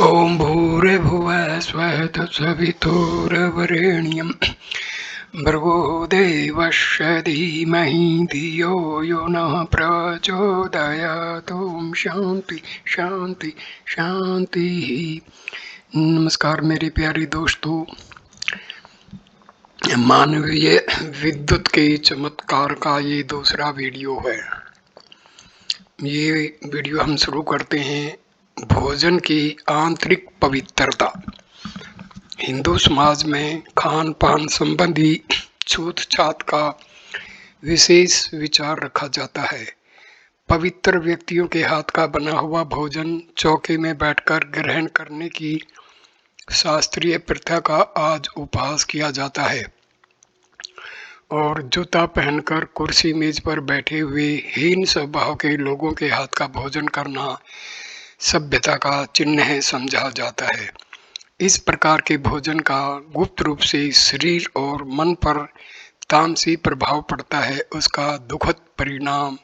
ॐ भूर्भुवः स्वः तत्सवितुर्वरेण्यं भर्गो देवस्य धीमहि धियो यो नः प्रचोदयात्। ॐ शांति शांति शांति। नमस्कार मेरे प्यारे दोस्तों, मानवीय विद्युत के चमत्कार का ये दूसरा वीडियो है। ये वीडियो हम शुरू करते हैं भोजन की आंतरिक पवित्रता। हिंदू समाज में खान पान संबंधी छूत छात का विशेष विचार रखा जाता है। पवित्र व्यक्तियों के हाथ का बना हुआ भोजन चौके में बैठकर ग्रहण करने की शास्त्रीय प्रथा का आज उपहास किया जाता है और जूता पहनकर कुर्सी मेज पर बैठे हुए हीन स्वभाव के लोगों के हाथ का भोजन करना सभ्यता का चिन्ह समझा जाता है। इस प्रकार के भोजन का गुप्त रूप से शरीर और मन पर तामसी प्रभाव पड़ता है, उसका दुखद परिणाम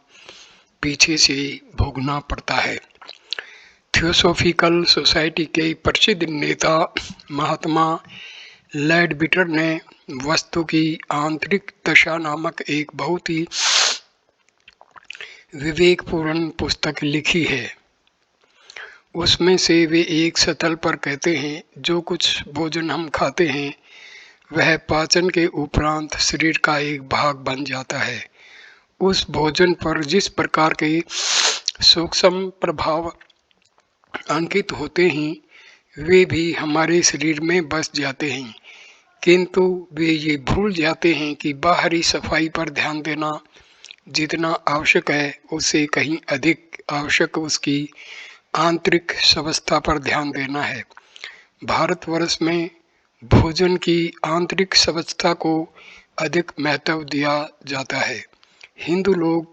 पीछे से भोगना पड़ता है। थियोसॉफिकल सोसाइटी के प्रसिद्ध नेता महात्मा लेडबिटर ने वस्तु की आंतरिक दशा नामक एक बहुत ही विवेकपूर्ण पुस्तक लिखी है। उसमें से वे एक सतल पर कहते हैं, जो कुछ भोजन हम खाते हैं वह पाचन के उपरांत शरीर का एक भाग बन जाता है। उस भोजन पर जिस प्रकार के सूक्ष्म प्रभाव अंकित होते हैं वे भी हमारे शरीर में बस जाते हैं, किंतु वे ये भूल जाते हैं कि बाहरी सफाई पर ध्यान देना जितना आवश्यक है उससे कहीं अधिक आवश्यक उसकी आंतरिक स्वास्थ्य पर ध्यान देना है। भारतवर्ष में भोजन की आंतरिक स्वास्थ्य को अधिक महत्व दिया जाता है। हिंदू लोग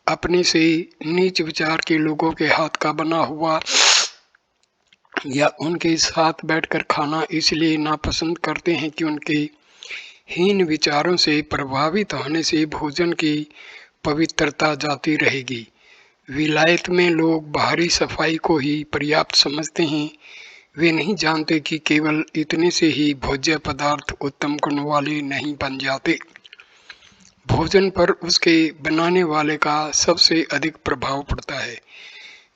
अपने से नीच विचार के लोगों के हाथ का बना हुआ या उनके साथ बैठकर खाना इसलिए नापसंद करते हैं कि उनके हीन विचारों से प्रभावित होने से भोजन की पवित्रता जाती रहेगी। विलायत में लोग बाहरी सफाई को ही पर्याप्त समझते हैं। वे नहीं जानते कि केवल इतने से ही भोज्य पदार्थ उत्तम गुण वाले नहीं बन जाते। भोजन पर उसके बनाने वाले का सबसे अधिक प्रभाव पड़ता है।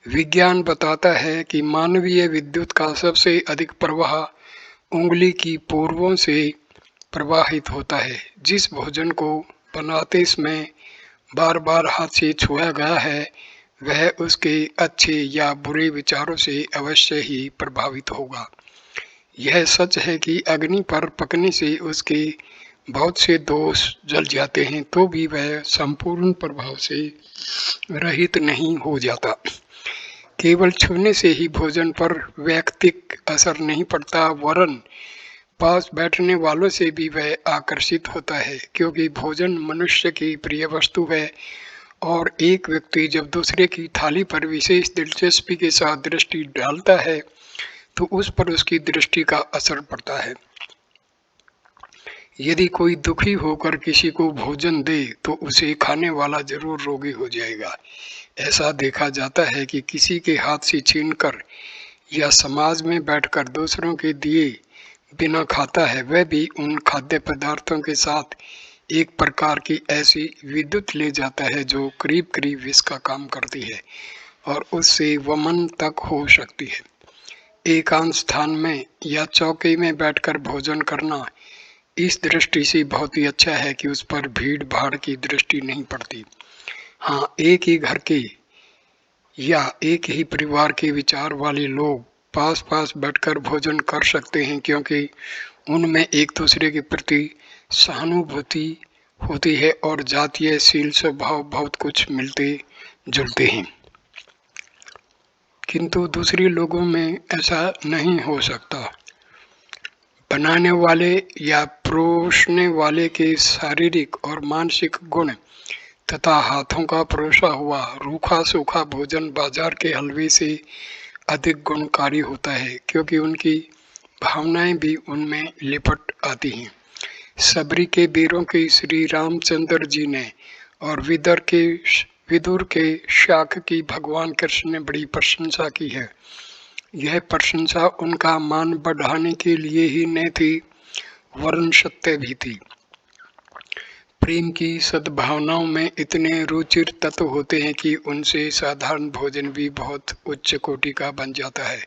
विज्ञान बताता है कि मानवीय विद्युत का सबसे अधिक प्रवाह उंगली की पूर्वों से प्रवाहित होता है। जिस भोजन को बनाते समय बार बार हाथ से छुआ गया है वह उसके अच्छे या बुरे विचारों से अवश्य ही प्रभावित होगा। यह सच है कि अग्नि पर पकने से उसके बहुत से दोष जल जाते हैं तो भी वह संपूर्ण प्रभाव से रहित नहीं हो जाता। केवल छूने से ही भोजन पर वैयक्तिक असर नहीं पड़ता, वरन पास बैठने वालों से भी वह आकर्षित होता है, क्योंकि भोजन मनुष्य की प्रिय वस्तु है और एक व्यक्ति जब दूसरे की थाली पर विशेष दिलचस्पी के साथ दृष्टि डालता है तो उस पर उसकी दृष्टि का असर पड़ता है। यदि कोई दुखी होकर किसी को भोजन दे तो उसे खाने वाला जरूर रोगी हो जाएगा। ऐसा देखा जाता है कि किसी के हाथ से छीनकर या समाज में बैठकर दूसरों के दिए बिना खाता है वह भी उन खाद्य पदार्थों के साथ एक प्रकार की ऐसी विद्युत ले जाता है जो करीब करीब विष का काम करती है और उससे वमन तक हो सकती है। एकांत स्थान में या चौके में बैठकर भोजन करना इस दृष्टि से बहुत ही अच्छा है कि उस पर भीड़ भाड़ की दृष्टि नहीं पड़ती। हाँ, एक ही घर के या एक ही परिवार के विचार वाले लोग पास पास बैठकर भोजन कर सकते हैं, क्योंकि उनमें एक दूसरे के प्रति सहानुभूति होती है और जातीय शील स्वभाव बहुत कुछ मिलते जुलते हैं। किंतु दूसरे लोगों में ऐसा नहीं हो सकता। बनाने वाले या परोसने वाले के शारीरिक और मानसिक गुण तथा हाथों का परोसा हुआ रूखा सूखा भोजन बाजार के हलवे से अधिक गुणकारी होता है, क्योंकि उनकी भावनाएं भी उनमें लिपट आती हैं। सबरी के वीरों के श्री रामचंद्र जी ने और विदुर के शाख की भगवान कृष्ण ने बड़ी प्रशंसा की है। यह प्रशंसा उनका मान बढ़ाने के लिए ही न थी, वरन सत्य भी थी। प्रेम की सद्भावनाओं में इतने रुचिर तत्व होते हैं कि उनसे साधारण भोजन भी बहुत उच्च कोटि का बन जाता है।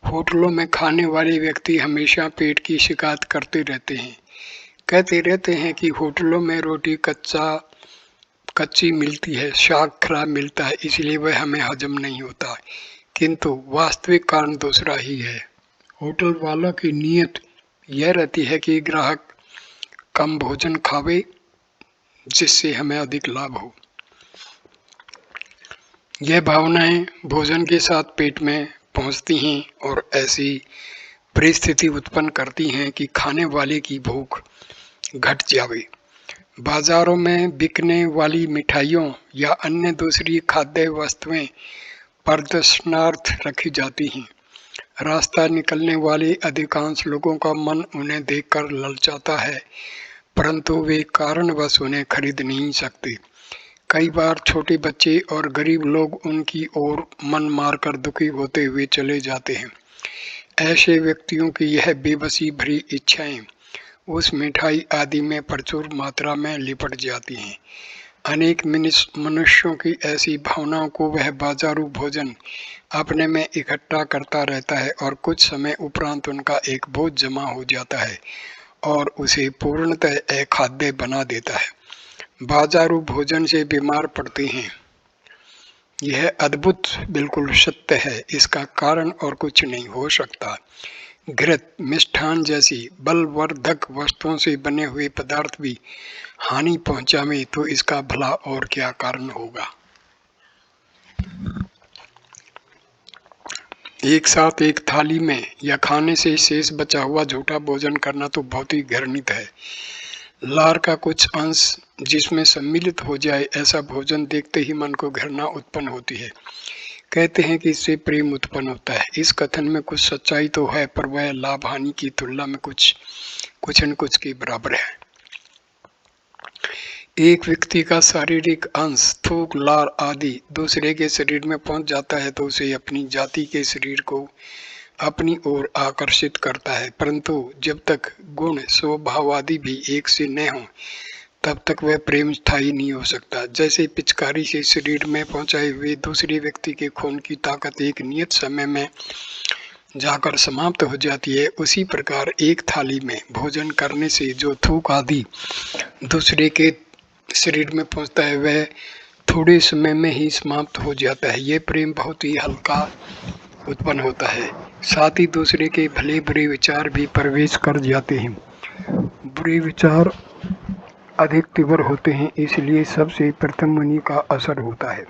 होटलों में खाने वाले व्यक्ति हमेशा पेट की शिकायत करते रहते हैं। कहते रहते हैं कि होटलों में रोटी कच्ची मिलती है, साग खराब मिलता है, इसलिए वह हमें हजम नहीं होता। किंतु वास्तविक कारण दूसरा ही है। होटल वालों की नीयत यह रहती है कि ग्राहक कम भोजन खावे, जिससे हमें अधिक लाभ हो। यह भावनाएं भोजन के साथ पेट में पहुंचती हैं और ऐसी परिस्थिति उत्पन्न करती हैं कि खाने वाले की भूख घट जावे। बाजारों में बिकने वाली मिठाइयों या अन्य दूसरी खाद्य वस्तुएं प्रदर्शनार्थ रखी जाती हैं। रास्ता निकलने वाले अधिकांश लोगों का मन उन्हें देखकर ललचाता है, परंतु वे कारणवश उन्हें खरीद नहीं सकते। कई बार छोटे बच्चे और गरीब लोग उनकी ओर मन मारकर दुखी होते हुए चले जाते हैं। ऐसे व्यक्तियों की यह बेबसी भरी इच्छाएं उस मिठाई आदि में प्रचुर मात्रा में लिपट जाती हैं। अनेक मनुष्यों की ऐसी भावनाओं को वह बाजारू भोजन अपने में इकट्ठा करता रहता है और कुछ समय उपरांत उनका एक बोझ जमा हो जाता है और उसे पूर्णतः अखाद्य बना देता है। बाजारू भोजन से बीमार पड़ते हैं। यह अद्भुत बिल्कुल सत्य है। इसका कारण और कुछ नहीं हो सकता। घृत, मिष्ठान जैसी बलवर्धक वस्तुओं से बने हुए पदार्थ भी हानि पहुंचावे तो इसका भला और क्या कारण होगा। एक साथ एक थाली में या खाने से शेष बचा हुआ झूठा भोजन करना तो बहुत ही घृणित है। लार का कुछ अंश जिसमें सम्मिलित हो जाए, ऐसा भोजन देखते ही मन को घृणा उत्पन्न होती है। कहते हैं कि इससे प्रेम उत्पन्न होता है। इस कथन में कुछ सच्चाई तो है, पर वह लाभ हानि की तुलना में कुछ न कुछ के बराबर है। एक व्यक्ति का शारीरिक अंश, थूक, लार आदि दूसरे के शरीर में पहुंच जाता है तो उसे अपनी जाति के शरीर को अपनी ओर आकर्षित करता है, परंतु जब तक गुण स्वभाव आदि भी एक से न हो तब तक वह प्रेम स्थायी नहीं हो सकता। जैसे पिचकारी से शरीर में पहुंचाए हुए दूसरे व्यक्ति के खून की ताकत एक नियत समय में जाकर समाप्त हो जाती है, उसी प्रकार एक थाली में भोजन करने से जो थूक आदि दूसरे के शरीर में पहुंचता है वह थोड़े समय में ही समाप्त हो जाता है। ये प्रेम बहुत ही हल्का उत्पन्न होता है। साथ ही दूसरे के भले बुरे विचार भी प्रवेश कर जाते हैं। बुरे विचार अधिक तीव्र होते हैं, इसलिए सबसे प्रथम उन्हीं का असर होता है।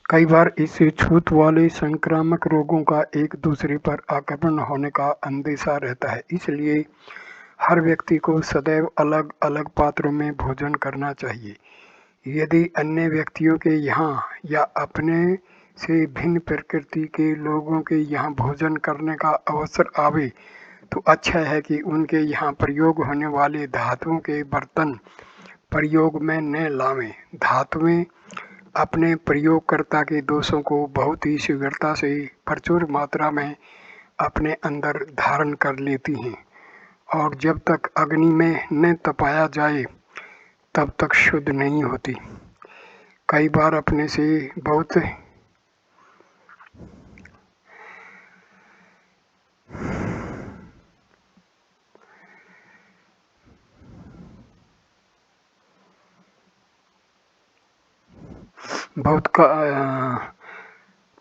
कई बार इससे छूत वाले संक्रामक रोगों का एक दूसरे पर आक्रमण होने का अंदेशा रहता है। इसलिए हर व्यक्ति को सदैव अलग अलग पात्रों में भोजन करना चाहिए। यदि अन्य व्यक्तियों के यहाँ या अपने से भिन्न प्रकृति के लोगों के यहाँ भोजन करने का अवसर आवे तो अच्छा है कि उनके यहाँ प्रयोग होने वाले धातुओं के बर्तन प्रयोग में न लावें। धातुएं अपने प्रयोगकर्ता के दोषों को बहुत ही शीघ्रता से प्रचुर मात्रा में अपने अंदर धारण कर लेती हैं और जब तक अग्नि में न तपाया जाए तब तक शुद्ध नहीं होती। कई बार अपने से बहुत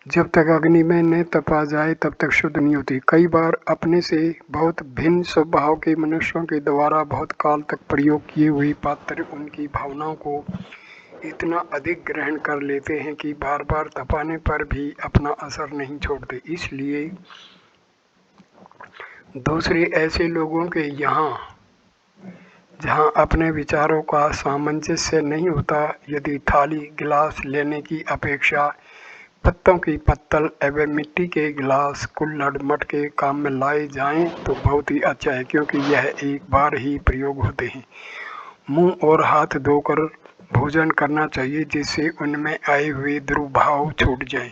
जब तक अग्नि में न तपा जाए तब तक शुद्ध नहीं होती। कई बार अपने से बहुत भिन्न स्वभाव के मनुष्यों के द्वारा बहुत काल तक प्रयोग किए हुए पात्र उनकी भावनाओं को इतना अधिक ग्रहण कर लेते हैं कि बार बार तपाने पर भी अपना असर नहीं छोड़ते। इसलिए दूसरे ऐसे लोगों के यहाँ जहाँ अपने विचारों का सामंजस्य नहीं होता, यदि थाली गिलास लेने की अपेक्षा पत्तों की पत्तल एवं मिट्टी के गिलास कुल्हड़ मटके काम में लाए जाएं तो बहुत ही अच्छा है, क्योंकि यह एक बार ही प्रयोग होते हैं। मुंह और हाथ धोकर भोजन करना चाहिए, जिससे उनमें आए हुए दुर्भाव छूट जाएं।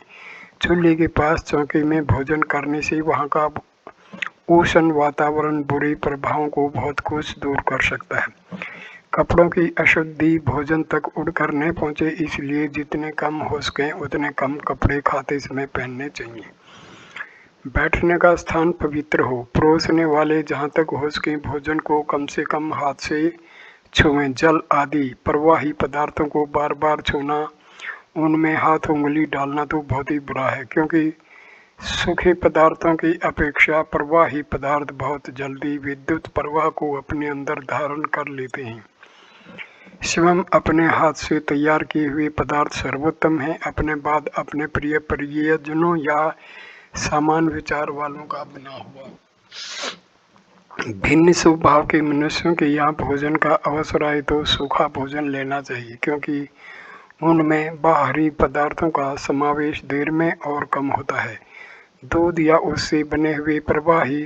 चूल्हे के पास चौकी में भोजन करने से वहाँ का उष्ण वातावरण बुरे प्रभावों को बहुत कुछ दूर कर सकता है। कपड़ों की अशुद्धि भोजन तक उड़कर न पहुँचे, इसलिए जितने कम हो सके उतने कम कपड़े खाते समय पहनने चाहिए। बैठने का स्थान पवित्र हो। परोसने वाले जहाँ तक हो सके भोजन को कम से कम हाथ से छुएं। जल आदि प्रवाही पदार्थों को बार बार छूना, उनमें हाथ उंगली डालना तो बहुत ही बुरा है, क्योंकि सूखे पदार्थों की अपेक्षा प्रवाही पदार्थ बहुत जल्दी विद्युत प्रवाह को अपने अंदर धारण कर लेते हैं। स्वयं अपने हाथ से तैयार किए हुए पदार्थ सर्वोत्तम हैं। अपने बाद अपने प्रिय प्रियजनों या समान विचार वालों का बना हुआ। भिन्न स्वभाव के मनुष्यों के यहाँ भोजन का अवसर आए तो सूखा भोजन लेना चाहिए, क्योंकि उनमें बाहरी पदार्थों का समावेश देर में और कम होता है। दूध या उससे बने हुए प्रवाही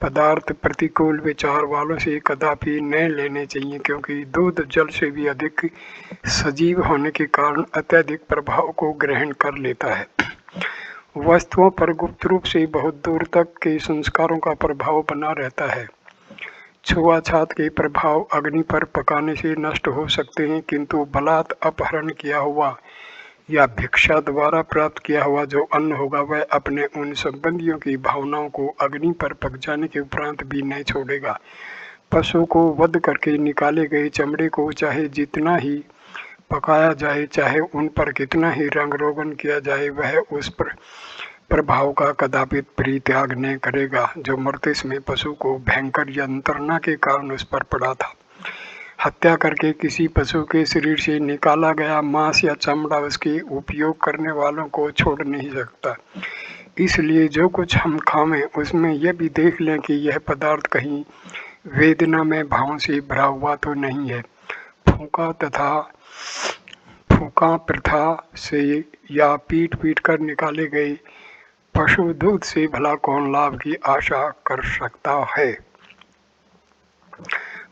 पदार्थ प्रतिकूल विचार वालों से कदापि न लेने चाहिए, क्योंकि दूध जल से भी अधिक सजीव होने के कारण अत्यधिक प्रभाव को ग्रहण कर लेता है। वस्तुओं पर गुप्त रूप से बहुत दूर तक के संस्कारों का प्रभाव बना रहता है। छुआछूत के प्रभाव अग्नि पर पकाने से नष्ट हो सकते हैं, किंतु बलात् अपहरण किया हुआ या भिक्षा द्वारा प्राप्त किया हुआ जो अन्न होगा वह अपने उन संबंधियों की भावनाओं को अग्नि पर पक जाने के उपरांत भी नहीं छोड़ेगा। पशु को वध करके निकाले गए चमड़े को चाहे जितना ही पकाया जाए, चाहे उन पर कितना ही रंग रोगन किया जाए, वह उस पर प्रभाव का कदापि परित्याग नहीं करेगा जो मरते समय पशु को भयंकर यंत्रणा के कारण उस पर पड़ा था। हत्या करके किसी पशु के शरीर से निकाला गया मांस या चमड़ा उसके उपयोग करने वालों को छोड़ नहीं सकता। इसलिए जो कुछ हम खावें उसमें यह भी देख लें कि यह पदार्थ कहीं वेदना में भावों से भरा हुआ तो नहीं है। फूका प्रथा से या पीट पीट कर निकाले गए पशु दूध से भला कौन लाभ की आशा कर सकता है।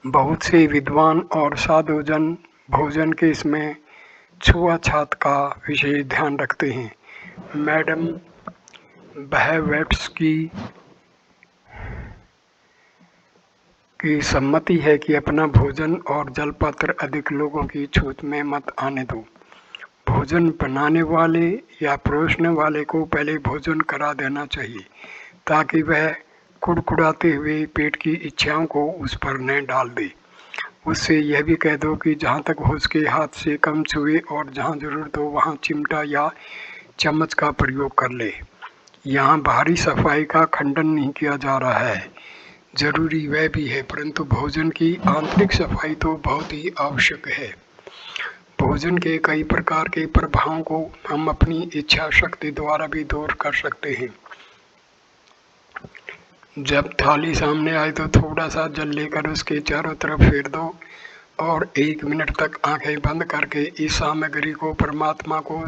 बहुत से विद्वान और साधुजन भोजन के समय छुआछूत का विशेष ध्यान रखते हैं। मैडम ब्लैवत्स्की की सम्मति है कि अपना भोजन और जलपात्र अधिक लोगों की छूत में मत आने दो। भोजन बनाने वाले या परोसने वाले को पहले भोजन करा देना चाहिए, ताकि वह कुड़कुड़ाते हुए पेट की इच्छाओं को उस पर न डाल दे। उससे यह भी कह दो कि जहाँ तक हो सके हाथ से कम छुए और जहाँ ज़रूरत हो वहाँ चिमटा या चम्मच का प्रयोग कर ले। यहाँ बाहरी सफाई का खंडन नहीं किया जा रहा है, जरूरी वह भी है, परंतु भोजन की आंतरिक सफाई तो बहुत ही आवश्यक है। भोजन के कई प्रकार के प्रभावों को हम अपनी इच्छा शक्ति द्वारा भी दूर कर सकते हैं। जब थाली सामने आए तो थोड़ा सा जल लेकर उसके चारों तरफ फेर दो और 1 मिनट तक आंखें बंद करके इस सामग्री को परमात्मा को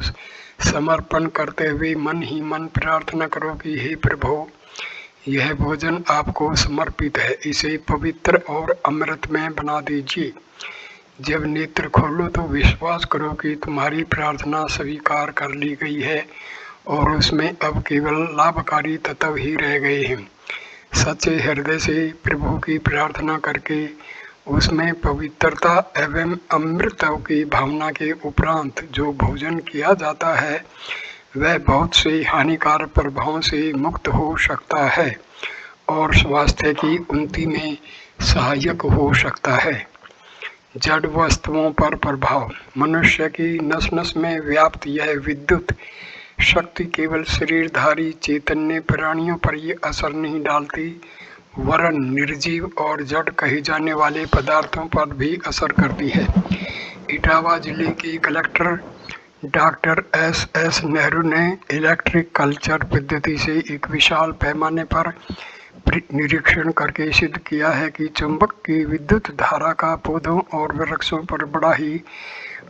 समर्पण करते हुए मन ही मन प्रार्थना करो कि हे प्रभु, यह भोजन आपको समर्पित है, इसे पवित्र और अमृतमय बना दीजिए। जब नेत्र खोलो तो विश्वास करो कि तुम्हारी प्रार्थना स्वीकार कर ली गई है और उसमें अब केवल लाभकारी तत्व ही रह गए हैं। सच्चे हृदय से प्रभु की प्रार्थना करके उसमें पवित्रता एवं अमृत की भावना के उपरांत जो भोजन किया जाता है वह बहुत से हानिकारक प्रभावों से मुक्त हो सकता है और स्वास्थ्य की उन्नति में सहायक हो सकता है। जड़ वस्तुओं पर प्रभाव। मनुष्य की नस नस में व्याप्त यह विद्युत शक्ति केवल शरीरधारी चैतन्य प्राणियों पर ही असर नहीं डालती, वरन निर्जीव और जड़ कहे जाने वाले पदार्थों पर भी असर करती है। इटावा जिले के कलेक्टर डॉक्टर एस नेहरू ने इलेक्ट्रिक कल्चर पद्धति से एक विशाल पैमाने पर निरीक्षण करके सिद्ध किया है कि चुंबक की विद्युत धारा का पौधों और वृक्षों पर बड़ा ही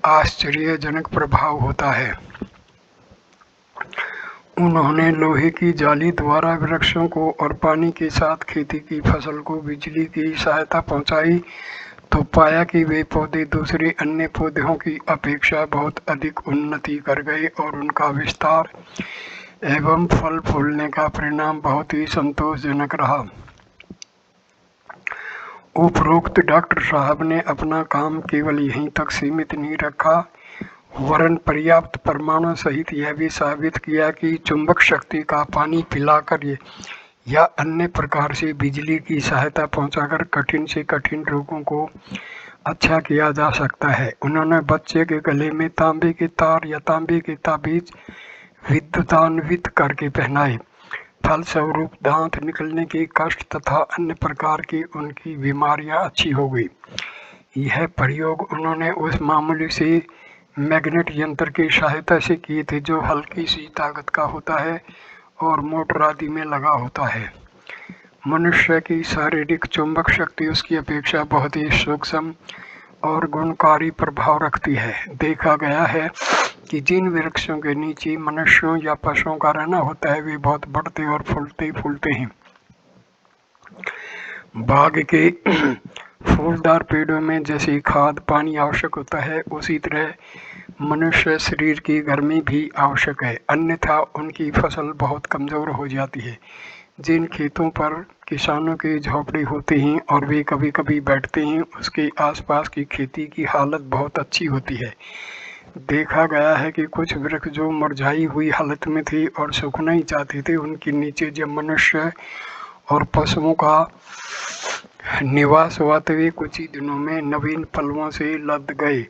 आश्चर्यजनक प्रभाव होता है। उन्होंने लोहे की जाली द्वारा वृक्षों को और पानी के साथ खेती की फसल को बिजली की सहायता पहुंचाई तो पाया कि वे पौधे दूसरे अन्य पौधों की अपेक्षा बहुत अधिक उन्नति कर गए और उनका विस्तार एवं फल फूलने का परिणाम बहुत ही संतोषजनक रहा। उपरोक्त डॉक्टर साहब ने अपना काम केवल यहीं तक सीमित नहीं रखा, वरन पर्याप्त प्रमाणों सहित यह भी साबित किया कि चुंबक शक्ति का पानी पिलाकर या अन्य प्रकार से बिजली की सहायता पहुंचाकर कठिन से कठिन रोगों को अच्छा किया जा सकता है। उन्होंने बच्चे के गले में तांबे के तार या तांबे के ताबीज विद्युतान्वित करके पहनाए। फलस्वरूप दांत निकलने के कष्ट तथा अन्य प्रकार की उनकी बीमारियां अच्छी हो गई। यह प्रयोग उन्होंने उस मामूली से मैग्नेट यंत्र की सहायता से किए थे जो हल्की सी ताकत का होता है और मोटर आदि में लगा होता है। मनुष्य की शारीरिक चुंबक शक्ति उसकी अपेक्षा बहुत ही सूक्ष्म और गुणकारी प्रभाव रखती है। देखा गया है कि जिन वृक्षों के नीचे मनुष्यों या पशुओं का रहना होता है वे बहुत बढ़ते और फूलते फूलते हैं। बाग के फूलदार पेड़ों में जैसे खाद पानी आवश्यक होता है, उसी तरह मनुष्य शरीर की गर्मी भी आवश्यक है, अन्यथा उनकी फसल बहुत कमज़ोर हो जाती है। जिन खेतों पर किसानों के झोंपड़े होते हैं और वे कभी कभी बैठते हैं, उसके आसपास की खेती की हालत बहुत अच्छी होती है। देखा गया है कि कुछ वृक्ष जो मुरझाई हुई हालत में थे और सूखना ही चाहते थे, उनके नीचे जब मनुष्य और पशुओं का निवास हुआ तो वे कुछ ही दिनों में नवीन फलों से लद गए।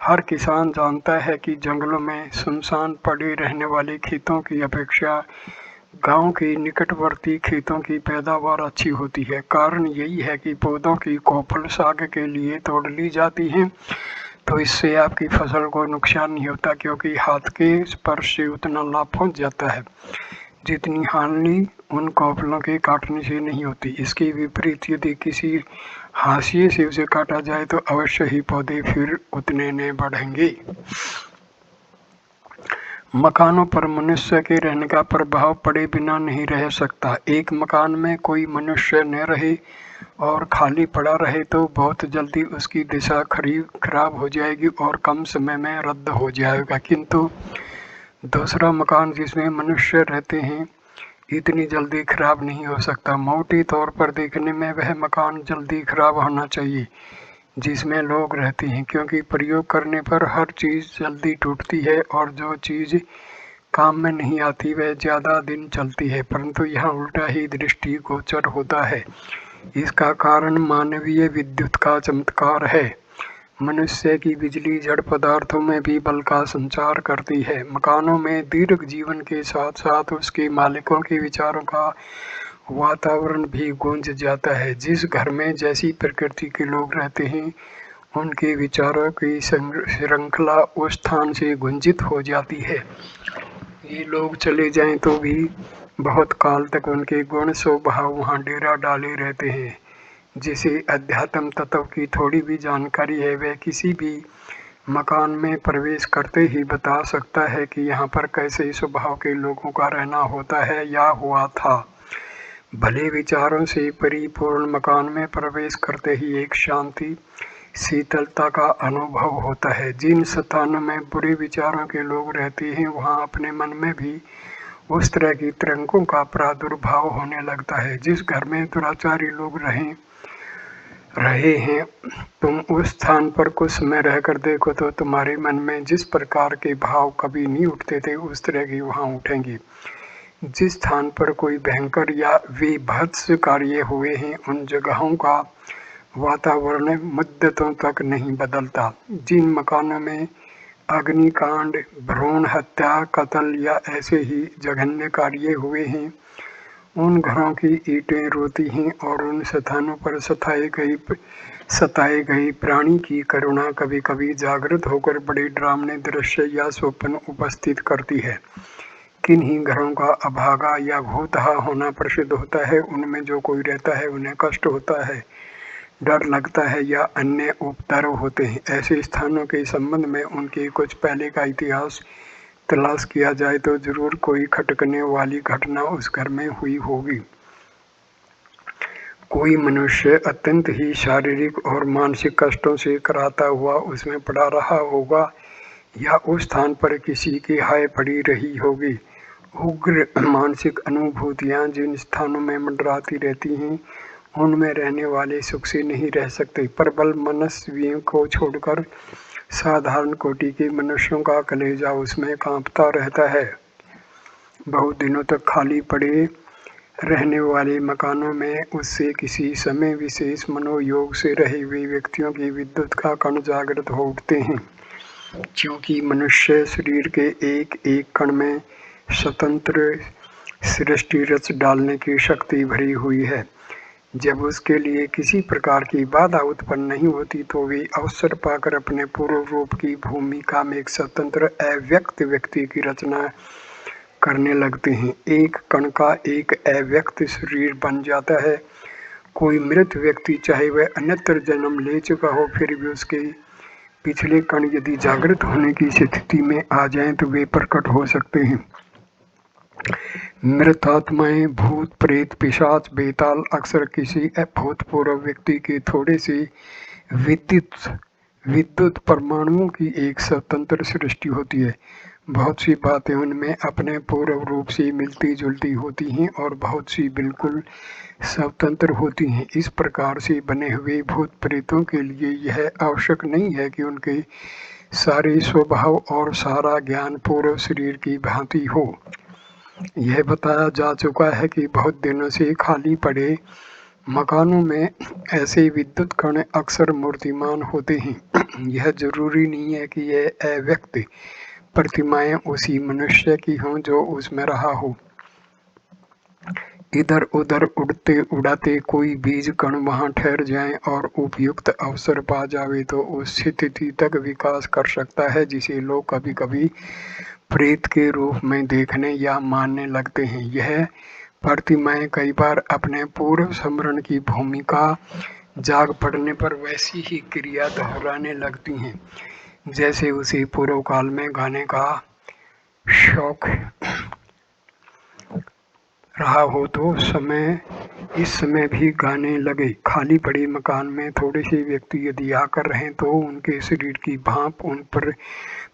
हर किसान जानता है कि जंगलों में सुनसान पड़े रहने वाले खेतों की अपेक्षा गांव के निकटवर्ती खेतों की पैदावार अच्छी होती है। कारण यही है कि पौधों की कोपल साग के लिए तोड़ ली जाती है, तो इससे आपकी फसल को नुकसान नहीं होता, क्योंकि हाथ के स्पर्श से उतना लाभ पहुंच जाता है जितनी हानि उन कोपलों के काटने से नहीं होती। इसके विपरीत यदि किसी हाशिए से उसे काटा जाए तो अवश्य ही पौधे फिर उतने न बढ़ेंगे। मकानों पर मनुष्य के रहने का प्रभाव पड़े बिना नहीं रह सकता। एक मकान में कोई मनुष्य न रहे और खाली पड़ा रहे तो बहुत जल्दी उसकी दिशा खराब हो जाएगी और कम समय में रद्द हो जाएगा, किंतु दूसरा मकान जिसमें मनुष्य रहते हैं इतनी जल्दी खराब नहीं हो सकता। मोटे तौर पर देखने में वह मकान जल्दी खराब होना चाहिए जिसमें लोग रहते हैं, क्योंकि प्रयोग करने पर हर चीज़ जल्दी टूटती है और जो चीज़ काम में नहीं आती वह ज़्यादा दिन चलती है। परंतु यहाँ उल्टा ही दृष्टिगोचर होता है। इसका कारण मानवीय विद्युत का चमत्कार है। मनुष्य की बिजली जड़ पदार्थों में भी बल का संचार करती है। मकानों में दीर्घ जीवन के साथ साथ उसके मालिकों के विचारों का वातावरण भी गूंज जाता है। जिस घर में जैसी प्रकृति के लोग रहते हैं उनके विचारों की श्रृंखला उस स्थान से गुंजित हो जाती है। ये लोग चले जाएं तो भी बहुत काल तक उनके गुण स्वभाव वहाँ डेरा डाले रहते हैं। जिसे अध्यात्म तत्व की थोड़ी भी जानकारी है वह किसी भी मकान में प्रवेश करते ही बता सकता है कि यहाँ पर कैसे स्वभाव के लोगों का रहना होता है या हुआ था। भले विचारों से परिपूर्ण मकान में प्रवेश करते ही एक शांति शीतलता का अनुभव होता है। जिन स्थानों में बुरे विचारों के लोग रहते हैं वहाँ अपने मन में भी उस तरह की तरंगों का प्रादुर्भाव होने लगता है। जिस घर में दुराचारी लोग रहे हैं तुम उस स्थान पर कुछ समय रहकर देखो तो तुम्हारे मन में जिस प्रकार के भाव कभी नहीं उठते थे उस तरह के वहाँ उठेंगे। जिस स्थान पर कोई भयंकर या विभत्स कार्य हुए हैं उन जगहों का वातावरण मुद्दतों तक नहीं बदलता। जिन मकानों में अग्निकांड, भ्रूण हत्या, कत्ल या ऐसे ही जघन्य कार्य हुए हैं उन घरों की ईंटें रोती हैं और उन स्थानों पर सताए गए प्राणी की करुणा कभी कभी जागृत होकर बड़े डरावने दृश्य या स्वप्न उपस्थित करती है। किन्हीं घरों का अभागा या भूतहा होना प्रसिद्ध होता है। उनमें जो कोई रहता है उन्हें कष्ट होता है, डर लगता है या अन्य उपद्रव होते हैं। ऐसे स्थानों के संबंध में उनके कुछ पहले का इतिहास तलाश किया जाए तो जरूर कोई खटकने वाली घटना उस घर में हुई होगी। कोई मनुष्य अत्यंत ही शारीरिक और मानसिक कष्टों से कराता हुआ उसमें पड़ा रहा होगा या उस स्थान पर किसी की हाय पड़ी रही होगी उग्र मानसिक अनुभूतियाँ जिन स्थानों में मंडराती रहती हैं, उनमें रहने वाले सुख से नहीं रह सकते। प्रबल मनस्वियों को छोड़कर साधारण कोटि के मनुष्यों का कलेजा उसमें कांपता रहता है। बहुत दिनों तक खाली पड़े रहने वाले मकानों में उससे किसी समय विशेष मनोयोग से रहे हुए व्यक्तियों की विद्युत का कण जागृत हो उठते हैं। क्योंकि मनुष्य शरीर के एक एक कण में स्वतंत्र सृष्टि रच डालने की शक्ति भरी हुई है। जब उसके लिए किसी प्रकार की बाधा उत्पन्न नहीं होती तो वे अवसर पाकर अपने पूर्व रूप की भूमिका में एक स्वतंत्र अव्यक्त व्यक्ति की रचना करने लगते हैं। एक कण का एक अव्यक्त शरीर बन जाता है। कोई मृत व्यक्ति चाहे वह अन्यत्र जन्म ले चुका हो, फिर भी उसके पिछले कण यदि जागृत होने की स्थिति में आ जाएं तो वे प्रकट हो सकते हैं। मृत आत्माएं, भूत, प्रेत, पिशाच, बेताल अक्सर किसी अभूतपूर्व व्यक्ति के थोड़े से विद्युत परमाणुओं की एक स्वतंत्र सृष्टि होती है। बहुत सी बातें उनमें अपने पूर्व रूप से मिलती जुलती होती हैं और बहुत सी बिल्कुल स्वतंत्र होती हैं। इस प्रकार से बने हुए भूत प्रेतों के लिए यह आवश्यक नहीं है कि उनके सारे स्वभाव और सारा ज्ञान पूर्व शरीर की भांति हो। यह बताया जा चुका है कि बहुत दिनों से खाली पड़े मकानों में ऐसे विद्युत कण अक्सर मूर्तिमान होते हैं। यह जरूरी नहीं है कि यह अव्यक्त प्रतिमाएं उसी मनुष्य की हों जो उसमें रहा हो। इधर उधर उड़ते उड़ाते कोई बीज कण वहां ठहर जाए और उपयुक्त अवसर पा जावे तो उस स्थिति तक विकास कर सकता है जिसे लोग कभी कभी प्रेत के रूप में देखने या मानने लगते हैं। यह प्रतिमाएं कई बार अपने पूर्व स्मरण की भूमिका जाग पड़ने पर वैसी ही क्रिया दोहराने लगती हैं जैसे उसे पूर्व काल में गाने का शौक रहा हो तो इस समय भी गाने लगे। खाली पड़े मकान में थोड़े से व्यक्ति यदि आकर रहें तो उनके शरीर की भाप उन पर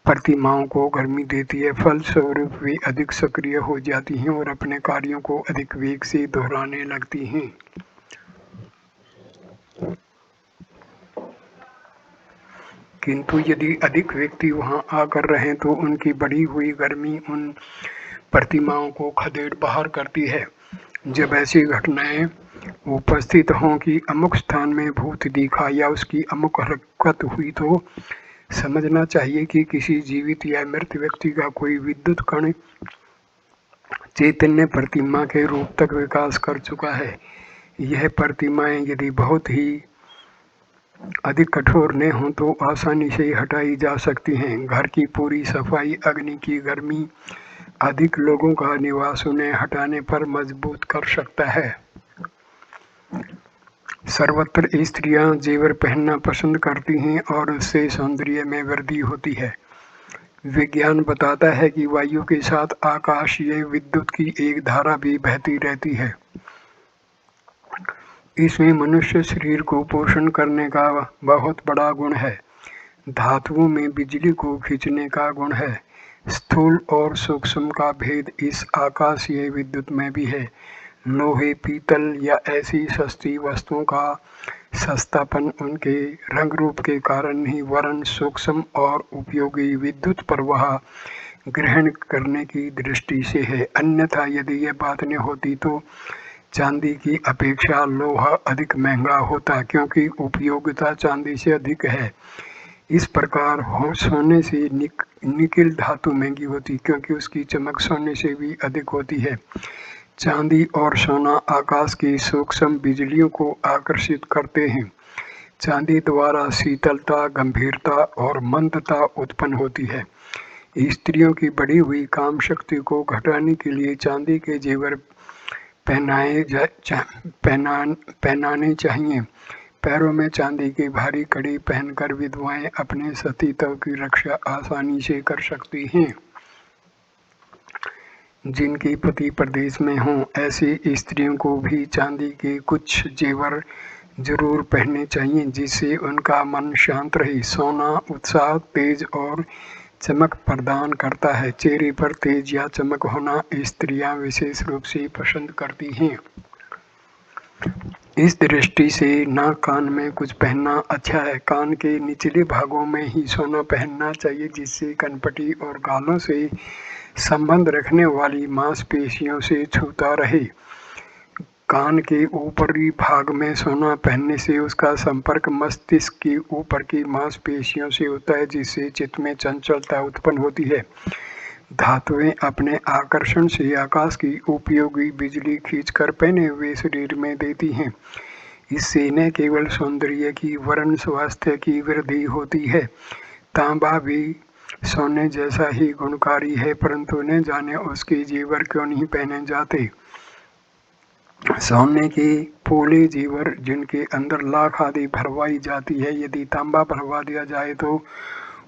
प्रतिमाओं को गर्मी देती है। फलस्वरूप वे अधिक सक्रिय हो जाती हैं और अपने कार्यों को अधिक वेग से दोहराने लगती हैं। किंतु यदि अधिक व्यक्ति वहां आकर रहें तो उनकी बढ़ी हुई गर्मी उन प्रतिमाओं को खदेड़ बाहर करती है। जब ऐसी घटनाएं उपस्थित हों कि अमुक स्थान में भूत दिखा या उसकी अमुक हरकत हुई तो समझना चाहिए कि किसी जीवित या मृत व्यक्ति का कोई विद्युत कण चैतन्य प्रतिमा के रूप तक विकास कर चुका है। यह प्रतिमाएं यदि बहुत ही अधिक कठोर न हों तो आसानी से हटाई जा सकती हैं। घर की पूरी सफाई, अग्नि की गर्मी, अधिक लोगों का निवास उन्हें हटाने पर मजबूत कर सकता है। सर्वत्र स्त्रियां जेवर पहनना पसंद करती हैं और उससे सौंदर्य में वृद्धि होती है। विज्ञान बताता है कि वायु के साथ आकाशीय विद्युत की एक धारा भी बहती रहती है। इसमें मनुष्य शरीर को पोषण करने का बहुत बड़ा गुण है। धातुओं में बिजली को खींचने का गुण है। स्थूल और सूक्ष्म का भेद इस आकाशीय विद्युत में भी है। लोहे, पीतल या ऐसी सस्ती वस्तुओं का सस्तापन उनके रंग रूप के कारण नहीं वरन सूक्ष्म और उपयोगी विद्युत प्रवाह ग्रहण करने की दृष्टि से है। अन्यथा यदि यह बात न होती तो चांदी की अपेक्षा लोहा अधिक महंगा होता क्योंकि उपयोगिता चांदी से अधिक है। इस प्रकार सोने से निकिल धातु महंगी होती क्योंकि उसकी चमक सोने से भी अधिक होती है। चांदी और सोना आकाश की सूक्ष्म बिजलियों को आकर्षित करते हैं। चांदी द्वारा शीतलता, गंभीरता और मंदता उत्पन्न होती है। स्त्रियों की बढ़ी हुई काम शक्ति को घटाने के लिए चांदी के जेवर पहनाने चाहिए। पैरों में चांदी की भारी कड़ी पहनकर विधवाएं अपने सतीत्व की रक्षा आसानी से कर सकती हैं। जिनके पति प्रदेश में हों ऐसी स्त्रियों को भी चांदी के कुछ जेवर जरूर पहनने चाहिए जिससे उनका मन शांत रहे। सोना उत्साह, तेज और चमक प्रदान करता है। चेहरे पर तेज या चमक होना स्त्रियां विशेष रूप से पसंद करती हैं। इस दृष्टि से नाक कान में कुछ पहनना अच्छा है। कान के निचले भागों में ही सोना पहनना चाहिए, जिससे कनपटी और गालों से संबंध रखने वाली मांसपेशियों से छूता रहे। कान के ऊपरी भाग में सोना पहनने से उसका संपर्क मस्तिष्क की ऊपर की मांसपेशियों से होता है, जिससे चित्त में चंचलता उत्पन्न होती है। धातुएं अपने आकर्षण से आकाश की उपयोगी बिजली खींचकर पहने हुए शरीर में देती हैं। इससे न केवल सौंदर्य की वरन स्वास्थ्य की वृद्धि होती है। तांबा भी सोने जैसा ही गुणकारी है, परंतु न जाने उसके जेवर क्यों नहीं पहने जाते। सोने के पोले जेवर जिनके अंदर लाख आदि भरवाई जाती है, यदि तांबा भरवा दिया जाए तो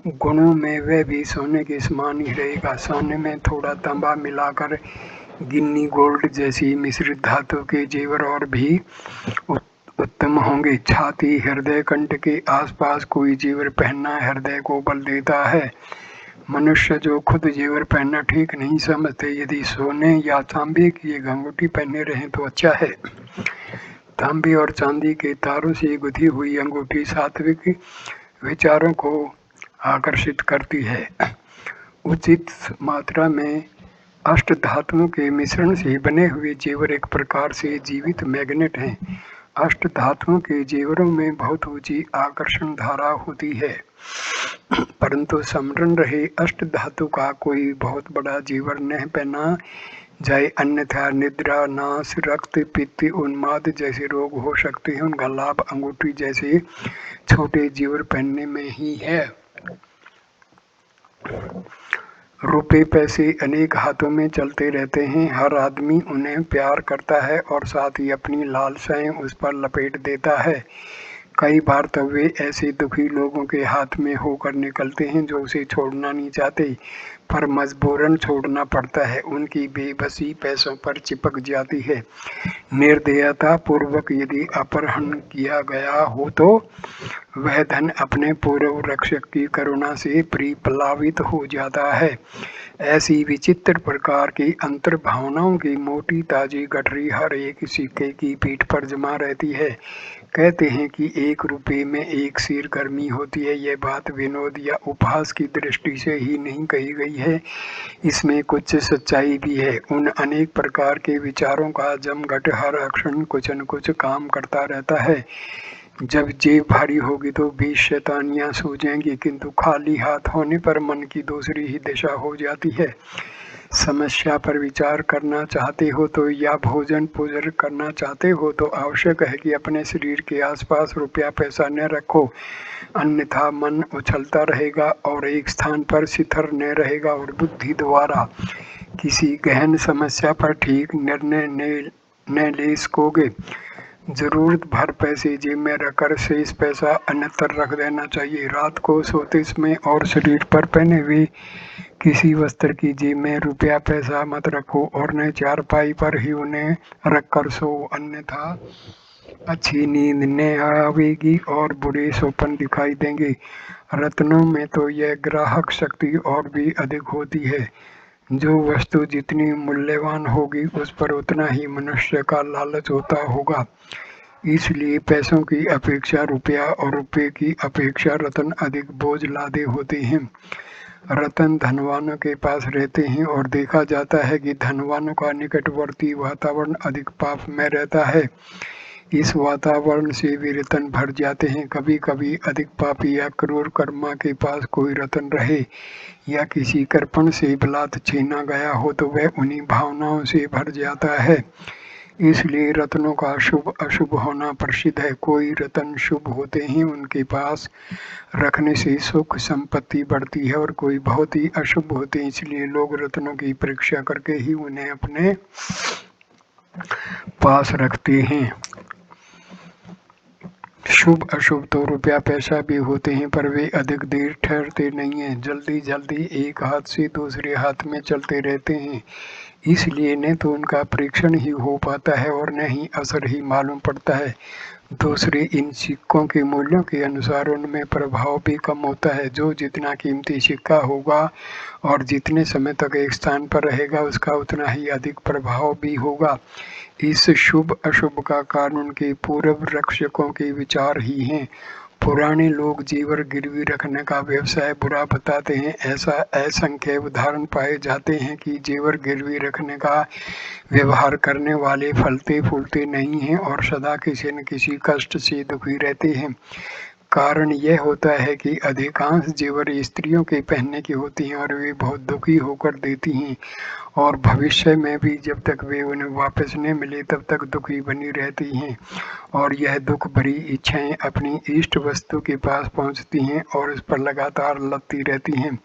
गुणों में वह भी सोने के समान ही रहेगा। सोने में थोड़ा तांबा मिलाकर गिन्नी गोल्ड जैसी मिश्रित धातु के जेवर और भी उत्तम होंगे। छाती हृदय कंठ के आसपास कोई जेवर पहनना हृदय को बल देता है। मनुष्य जो खुद जेवर पहनना ठीक नहीं समझते, यदि सोने या तांबे की एक अंगूठी पहने रहें तो अच्छा है। तांबे और चांदी के तारों से गुथी हुई अंगूठी सात्विक विचारों को आकर्षित करती है। उचित मात्रा में अष्ट धातुओं के मिश्रण से बने हुए जेवर एक प्रकार से जीवित मैग्नेट हैं। अष्ट धातुओं के जेवरों में बहुत ऊंची आकर्षण धारा होती है, परंतु समरण रहे अष्ट धातु का कोई बहुत बड़ा जेवर न पहना जाए, अन्यथा निद्रा, नाश, रक्त, पित्त, उन्माद जैसे रोग हो सकते हैं। उनका लाभ अंगूठी जैसे छोटे जेवर पहनने में ही है। रुपए पैसे अनेक हाथों में चलते रहते हैं। हर आदमी उन्हें प्यार करता है और साथ ही अपनी लालसाएं उस पर लपेट देता है। कई बार तो वे ऐसे दुखी लोगों के हाथ में होकर निकलते हैं जो उसे छोड़ना नहीं चाहते, पर मजबूरन छोड़ना पड़ता है। उनकी बेबसी पैसों पर चिपक जाती है। निर्दयता पूर्वक यदि अपहरण किया गया हो तो वह धन अपने पूर्व रक्षक की करुणा से परिप्लावित हो जाता है। ऐसी विचित्र प्रकार की अंतर भावनाओं की मोटी ताजी गठरी हर एक सिक्के की पीठ पर जमा रहती है। कहते हैं कि 1 रुपये में 1 सेर गर्मी होती है। यह बात विनोद या उपहास की दृष्टि से ही नहीं कही गई है, इसमें कुछ सच्चाई भी है। उन अनेक प्रकार के विचारों का जमघट हर क्षण कुछ न कुछ काम करता रहता है। जब जेब भारी होगी तो 20 शैतानियां सूझेंगी, किंतु खाली हाथ होने पर मन की दूसरी ही दिशा हो जाती है। समस्या पर विचार करना चाहते हो तो या भोजन पूजन करना चाहते हो तो आवश्यक है कि अपने शरीर के आसपास रुपया पैसा न रखो, अन्यथा मन उछलता रहेगा और एक स्थान पर स्थिर न रहेगा और बुद्धि द्वारा किसी गहन समस्या पर ठीक निर्णय न ले सकोगे। जरूरत भर पैसे जेब में रखकर शेष पैसा अन्यत्र रख देना चाहिए। रात को सोते समय और शरीर पर पहने हुए किसी वस्त्र की जेब में रुपया पैसा मत रखो और न चारपाई पर ही उन्हें रखकर सो, अन्यथा अच्छी नींद न आवेगी और बुरे स्वप्न दिखाई देंगे। रत्नों में तो यह ग्राहक शक्ति और भी अधिक होती है। जो वस्तु जितनी मूल्यवान होगी उस पर उतना ही मनुष्य का लालच होता होगा। इसलिए पैसों की अपेक्षा रुपया और रुपये की अपेक्षा रत्न अधिक बोझ लादे होते हैं। रत्न धनवानों के पास रहते हैं और देखा जाता है कि धनवानों का निकटवर्ती वातावरण अधिक पापमय रहता है। इस वातावरण से वे रत्न भर जाते हैं। कभी कभी अधिक पापी या क्रूर कर्मा के पास कोई रत्न रहे या किसी कृपण से बलात् छीना गया हो तो वह उन्हीं भावनाओं से भर जाता है। इसलिए रत्नों का शुभ अशुभ होना प्रसिद्ध है। कोई रत्न शुभ होते हैं, उनके पास रखने से सुख संपत्ति बढ़ती है, और कोई बहुत ही अशुभ होते हैं, इसलिए लोग रत्नों की परीक्षा करके ही उन्हें अपने पास रखते हैं। शुभ अशुभ तो रुपया पैसा भी होते हैं, पर वे अधिक देर ठहरते नहीं हैं, जल्दी जल्दी एक हाथ से दूसरे हाथ में चलते रहते हैं। इसलिए न तो उनका परीक्षण ही हो पाता है और न ही असर ही मालूम पड़ता है। दूसरे, इन सिक्कों के मूल्यों के अनुसार उनमें प्रभाव भी कम होता है। जो जितना कीमती सिक्का होगा और जितने समय तक एक स्थान पर रहेगा, उसका उतना ही अधिक प्रभाव भी होगा। इस शुभ अशुभ का कारण उनके पूर्व रक्षकों के विचार ही हैं। पुराने लोग जेवर गिरवी रखने का व्यवसाय बुरा बताते हैं। ऐसा असंख्य उदाहरण पाए जाते हैं कि जेवर गिरवी रखने का व्यवहार करने वाले फलते फूलते नहीं हैं और सदा किसी न किसी कष्ट से दुखी रहते हैं। कारण यह होता है कि अधिकांश जेवर स्त्रियों के पहनने की होती हैं और वे बहुत दुखी होकर देती हैं, और भविष्य में भी जब तक वे उन्हें वापस न मिले तब तक दुखी बनी रहती हैं, और यह दुख भरी इच्छाएं अपनी इष्ट वस्तु के पास पहुंचती हैं और उस पर लगातार लदती रहती हैं।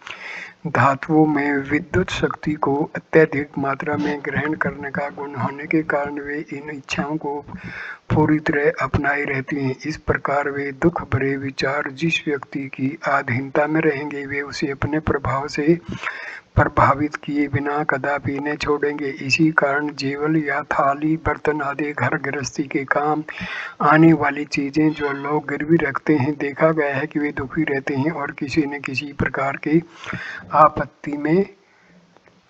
धातुओं में विद्युत शक्ति को अत्यधिक मात्रा में ग्रहण करने का गुण होने के कारण वे इन इच्छाओं को पूरी तरह अपनाए रहती हैं। इस प्रकार वे दुख भरे विचार जिस व्यक्ति की अधीनता में रहेंगे, वे उसे अपने प्रभाव से प्रभावित किए बिना कदापि न छोड़ेंगे। इसी कारण जेवर या थाली बर्तन आदि घर गृहस्थी के काम आने वाली चीजें जो लोग गिरवी रखते हैं, देखा गया है कि वे दुखी रहते हैं और किसी न किसी प्रकार की आपत्ति में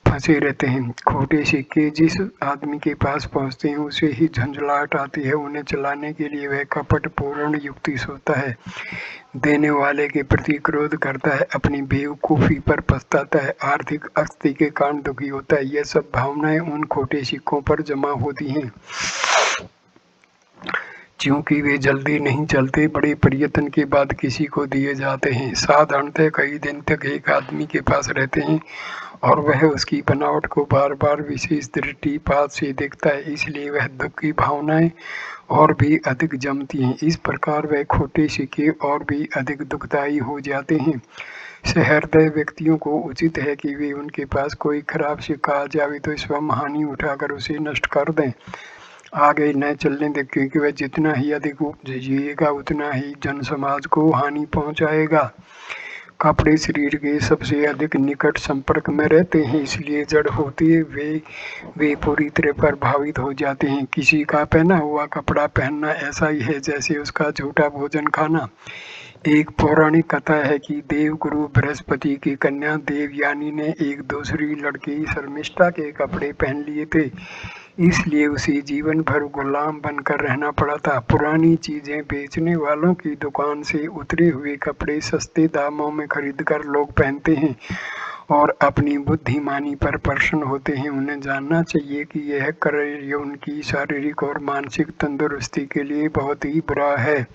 फंसे रहते हैं। खोटे सिक्के जिस आदमी के पास पहुंचते हैं उसे ही झंझलाहट आती है। उन्हें चलाने के लिए वह कपटपूर्ण युक्ति सोचता है, देने वाले के प्रति क्रोध करता है, अपनी बेवकूफ़ी पर पछताता है, आर्थिक अस्थिति के कारण दुखी होता है। यह सब भावनाएं उन खोटे सिक्कों पर जमा होती हैं। चूंकि वे जल्दी नहीं चलते, बड़े प्रयत्न के बाद किसी को दिए जाते हैं। साधारणतः कई दिन तक एक आदमी के पास रहते हैं और वह उसकी बनावट को बार बार विशेष दृष्टिपात से देखता है, इसलिए वह दुख की भावनाएं और भी अधिक जमती हैं। इस प्रकार वह खोटे सिक्के और भी अधिक दुखदायी हो जाते हैं। सहृदय व्यक्तियों को उचित है कि वे उनके पास कोई खराब सिक्का आ जावे तो स्वयं हानि उठाकर उसे नष्ट कर दें, आगे न चलने दें, क्योंकि वह जितना ही अधिक जिएगा उतना ही जन समाज को हानि पहुंचाएगा। कपड़े शरीर के सबसे अधिक निकट संपर्क में रहते हैं, इसलिए जड़ होते वे पूरी तरह प्रभावित हो जाते हैं। किसी का पहना हुआ कपड़ा पहनना ऐसा ही है जैसे उसका झूठा भोजन खाना। एक पौराणिक कथा है कि देवगुरु बृहस्पति की कन्या देवयानी ने एक दूसरी लड़की शर्मिष्ठा के कपड़े पहन लिए थे, इसलिए उसे जीवन भर गुलाम बनकर रहना पड़ा था। पुरानी चीजें बेचने वालों की दुकान से उतरे हुए कपड़े सस्ते दामों में खरीदकर लोग पहनते हैं और अपनी बुद्धिमानी पर प्रसन्न होते हैं। उन्हें जानना चाहिए कि यह कार्य उनकी शारीरिक और मानसिक तंदुरुस्ती के लिए बहुत ही बुरा है।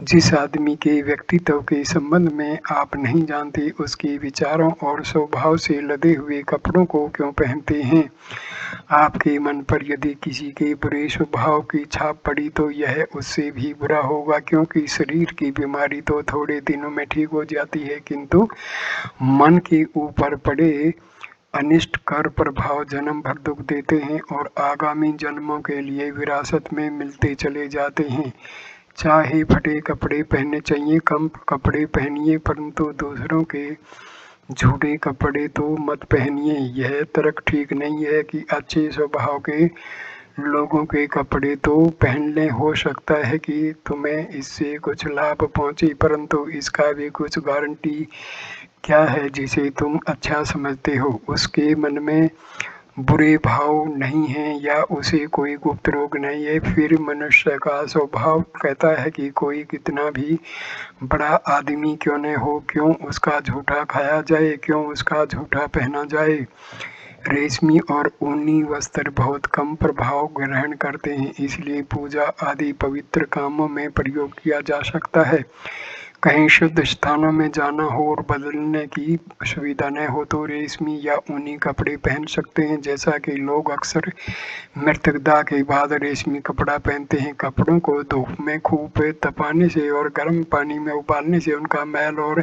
जिस आदमी के व्यक्तित्व के संबंध में आप नहीं जानते, उसके विचारों और स्वभाव से लदे हुए कपड़ों को क्यों पहनते हैं? आपके मन पर यदि किसी के बुरे स्वभाव की छाप पड़ी तो यह उससे भी बुरा होगा, क्योंकि शरीर की बीमारी तो थोड़े दिनों में ठीक हो जाती है, किंतु मन के ऊपर पड़े अनिष्ट कर प्रभाव जन्म भर दुख देते हैं और आगामी जन्मों के लिए विरासत में मिलते चले जाते हैं। चाहे फटे कपड़े पहनने चाहिए, कम कपड़े पहनिए, परंतु दूसरों के झूठे कपड़े तो मत पहनिए। यह तर्क ठीक नहीं है कि अच्छे स्वभाव के लोगों के कपड़े तो पहन लें, हो सकता है कि तुम्हें इससे कुछ लाभ पहुंचे, परंतु इसका भी कुछ गारंटी क्या है जिसे तुम अच्छा समझते हो? उसके मन में बुरे भाव नहीं है या उसे कोई गुप्त रोग नहीं है। फिर मनुष्य का स्वभाव कहता है कि कोई कितना भी बड़ा आदमी क्यों न हो, क्यों उसका झूठा खाया जाए, क्यों उसका झूठा पहना जाए। रेशमी और ऊनी वस्त्र बहुत कम प्रभाव ग्रहण करते हैं, इसलिए पूजा आदि पवित्र कामों में प्रयोग किया जा सकता है। कहीं शुद्ध स्थानों में जाना हो और बदलने की सुविधा न हो तो रेशमी या ऊनी कपड़े पहन सकते हैं, जैसा कि लोग अक्सर मृतकदाह के बाद रेशमी कपड़ा पहनते हैं। कपड़ों को धूप में खूब तपाने से और गर्म पानी में उबालने से उनका मैल और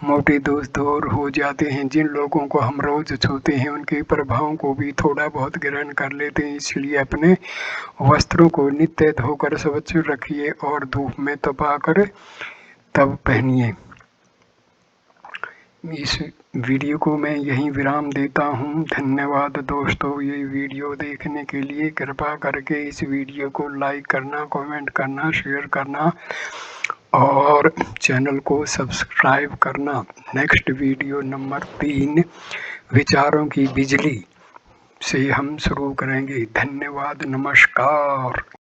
मोटे दोष दूर हो जाते हैं। जिन लोगों को हम रोज छूते हैं उनके प्रभावों को भी थोड़ा बहुत ग्रहण कर लेते हैं, इसलिए अपने वस्त्रों को नित्य धोकर स्वच्छ रखिए और धूप में तपाकर तब पहनिए। इस वीडियो को मैं यहीं विराम देता हूँ। धन्यवाद दोस्तों, ये वीडियो देखने के लिए। कृपा करके इस वीडियो को लाइक करना, कमेंट करना, शेयर करना और चैनल को सब्सक्राइब करना। नेक्स्ट वीडियो नंबर 3 विचारों की बिजली से हम शुरू करेंगे। धन्यवाद, नमस्कार।